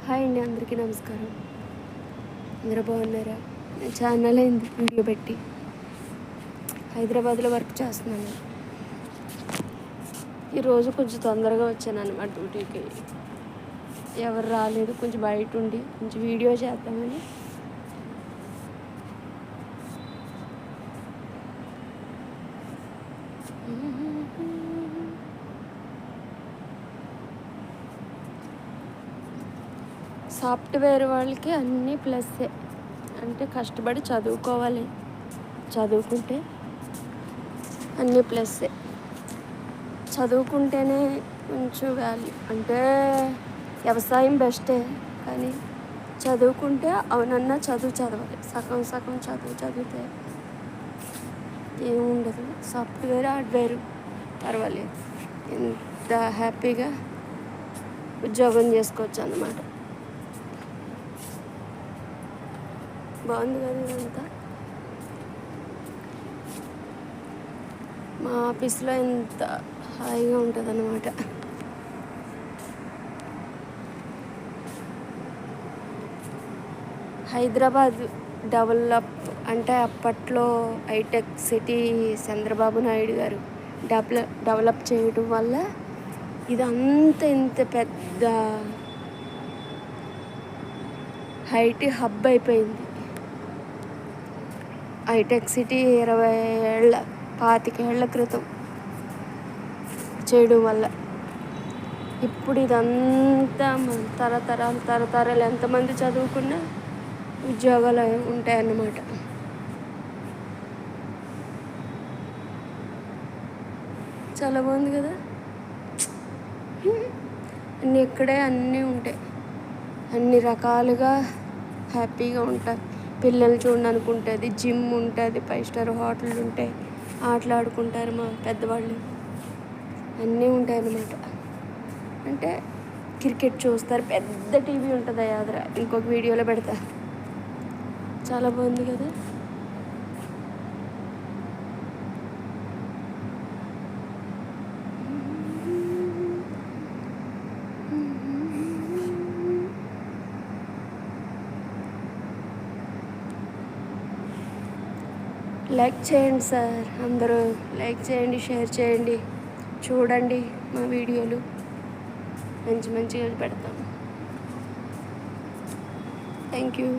Hi అండి, అందరికీ నమస్కారం. అందరూ బాగున్నారా? నేను ఛానల్ అయింది వీడియో పెట్టి హైదరాబాద్లో వర్క్ చేస్తున్నాను. ఈరోజు కొంచెం తొందరగా వచ్చాను అన్నమాట డ్యూటీకి. ఎవరు రాలేదు, కొంచెం బయట ఉండి కొంచెం వీడియో చేద్దామని. సాఫ్ట్వేర్ వాళ్ళకి అన్నీ ప్లస్సే. అంటే కష్టపడి చదువుకోవాలి, చదువుకుంటే అన్నీ ప్లస్సే. చదువుకుంటేనే కొంచెం వాల్యూ. అంటే వ్యవసాయం బెస్టే, కానీ చదువుకుంటే అవునన్నా చదవాలి. సగం సగం చదివితే ఏముండదు. సాఫ్ట్వేర్ హార్డ్వేర్ పర్వాలేదు, ఎంత హ్యాపీగా ఉద్యోగం చేసుకోవచ్చు అన్నమాట. బాగుంది కదా ఇదంతా. మా ఆఫీస్లో ఎంత హాయిగా ఉంటుంది అన్నమాట. హైదరాబాద్ డెవలప్ అంటే అప్పట్లో హైటెక్ సిటీ చంద్రబాబు నాయుడు గారు డెవలప్ చేయడం వల్ల ఇదంతా ఇంత పెద్ద హైటీ హబ్ అయిపోయింది. హైటెక్ సిటీ 25 ఏళ్ల క్రితం చేయడం వల్ల ఇప్పుడు ఇదంతా తరతరాలు ఎంతమంది చదువుకున్నా ఉద్యోగాలు ఉంటాయన్నమాట. చాలా బాగుంది కదా. ఇక్కడే అన్నీ ఉంటాయి, అన్ని రకాలుగా హ్యాపీగా ఉంటారు. పిల్లలు చూడడానికి ఉంటుంది, జిమ్ ఉంటుంది, 5 స్టార్ హోటళ్ళు ఉంటాయి, ఆటలాడుకుంటారు మా పెద్దవాళ్ళు, అన్నీ ఉంటాయి అన్నమాట. అంటే క్రికెట్ చూస్తారు, పెద్ద టీవీ ఉంటుంది అదర. ఇంకొక వీడియోలో పెడతా. చాలా బాగుంది కదా. లైక్ చేయండి సార్, అందరూ లైక్ చేయండి, షేర్ చేయండి, చూడండి మా వీడియోలు. మంచిగా పెడతాం. Thank you.